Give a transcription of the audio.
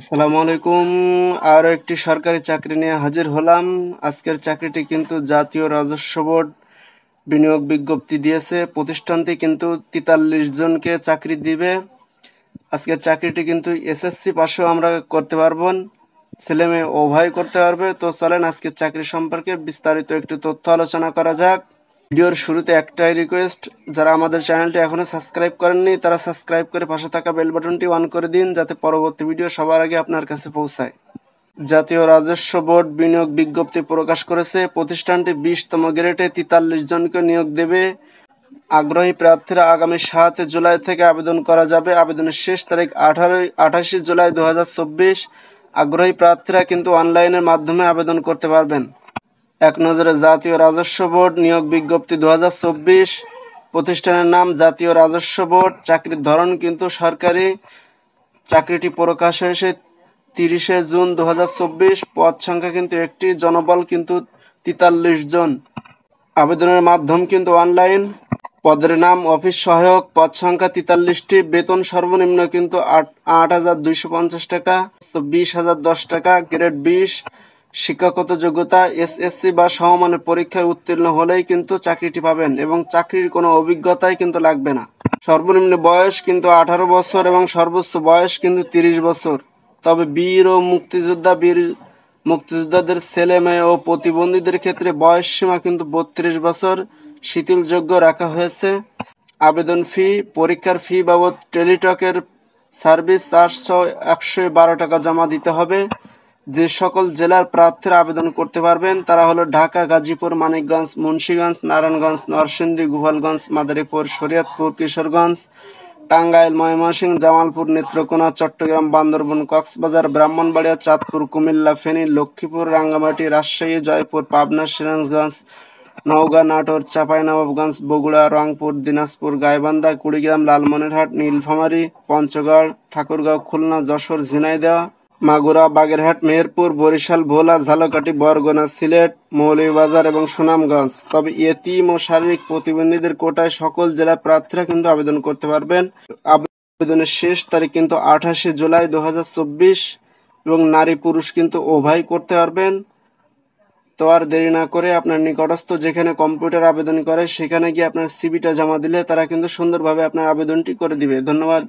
আসসালামু আলাইকুম। আরও একটি সরকারি চাকরি নিয়ে হাজির হলাম। আজকের চাকরিটি কিন্তু জাতীয় রাজস্ব বোর্ড বিনিয়োগ বিজ্ঞপ্তি দিয়েছে। প্রতিষ্ঠানটি কিন্তু 43 জনকে চাকরি দিবে। আজকের চাকরিটি কিন্তু এসএসসি পাশেও আমরা করতে পারবো, ছেলে মেয়ে উভয় করতে পারবে। তো চলেন আজকের চাকরি সম্পর্কে বিস্তারিত একটু তথ্য আলোচনা করা যাক। ভিডিওর শুরুতে একটাই রিকোয়েস্ট, যারা আমাদের চ্যানেলটি এখনো সাবস্ক্রাইব করেননি তারা সাবস্ক্রাইব করে পাশে থাকা বেল বাটনটি অন করে দিন, যাতে পরবর্তী ভিডিও সবার আগে আপনার কাছে পৌঁছায়। জাতীয় রাজস্ব বোর্ড বিনিয়োগ বিজ্ঞপ্তি প্রকাশ করেছে। প্রতিষ্ঠানটি 20তম গ্রেডে 43 জনকে নিয়োগ দেবে। আগ্রহী প্রার্থীরা আগামী 7 জুলাই থেকে আবেদন করা যাবে। আবেদনের শেষ তারিখ 28 জুলাই 2024। আগ্রহী প্রার্থীরা কিন্তু অনলাইনের মাধ্যমে আবেদন করতে পারবেন। এক নজরে জাতীয় রাজস্ব বোর্ড নিয়োগ বিজ্ঞপ্তি 2024। প্রতিষ্ঠানের নাম জাতীয় রাজস্ব বোর্ড। চাকরির ধরন কিন্তু সরকারি। চাকরিটি প্রকাশ হয়েছে 30 জুন 2024। পদ সংখ্যা কিন্তু একটি, জনবল কিন্তু 43 জন। আবেদনের মাধ্যম কিন্তু অনলাইন। পদের নাম অফিস সহায়ক। পদ সংখ্যা 43টি। বেতন সর্বনিম্ন কিন্তু 8,250 টাকা, 20,010 টাকা। গ্রেড 20। শিক্ষাগত যোগ্যতা এসএসসি বা সমমানের পরীক্ষায় উত্তীর্ণ হলেই কিন্তু চাকরিটি পাবেন, এবং চাকরির কোনো অভিজ্ঞতাই কিন্তু লাগবে না। সর্বনিম্ন বয়স কিন্তু 18 বছর এবং সর্বোচ্চ বয়স কিন্তু 30 বছর। তবে মুক্তিযোদ্ধাদের ছেলে মেয়ে ও প্রতিবন্ধীদের ক্ষেত্রে বয়স সীমা কিন্তু 32 বছর শিথিলযোগ্য রাখা হয়েছে। আবেদন ফি, পরীক্ষার ফি বাবদ টেলিটকের সার্ভিস চার্জ 112 টাকা জমা দিতে হবে। যে সকল জেলার প্রার্থীরা আবেদন করতে পারবেন তারা হলো ঢাকা, গাজীপুর, মানিকগঞ্জ, মুন্সিগঞ্জ, নারায়ণগঞ্জ, নরসিংদী, গোপালগঞ্জ, মাদারীপুর, শরীয়তপুর, কিশোরগঞ্জ, টাঙ্গাইল, ময়মনসিংহ, জামালপুর, নেত্রকোনা, চট্টগ্রাম, বান্দরবান, কক্সবাজার, ব্রাহ্মণবাড়িয়া, চাঁদপুর, কুমিল্লা, ফেনী, লক্ষ্মীপুর, রাঙ্গামাটি, রাজশাহী, জয়পুর, পাবনা, সিরাজগঞ্জ, নওগাঁ, নাটোর, চাঁপাইনবাবগঞ্জ, বগুড়া, রংপুর, দিনাজপুর, গাইবান্ধা, কুড়িগ্রাম, লালমনিরহাট, নীলফামারী, পঞ্চগড়, ঠাকুরগাঁও, খুলনা, যশোর, ঝিনাইদহ, মাগুরা, বাগেরহাট, মেহেরপুর, বরিশাল, ভোলা, ঝালকাঠি, বরগুনা, সিলেট, মৌলভীবাজার এবং সুনামগঞ্জ। তবে এতিম ও শারীরিক প্রতিবন্ধীদের কোটায় সকল জেলার প্রার্থীরা কিন্তু আবেদন করতে পারবেন। আবেদনের শেষ তারিখ কিন্তু 28 জুলাই 2024, এবং নারী পুরুষ কিন্তু উভয় করতে পারবেন। তো আর দেরি না করে আপনার নিকটস্থ যেখানে কম্পিউটার আবেদন করে সেখানে গিয়ে আপনার সিভিটা জমা দিলে তারা কিন্তু সুন্দরভাবে আপনার আবেদনটি করে দিবে। ধন্যবাদ।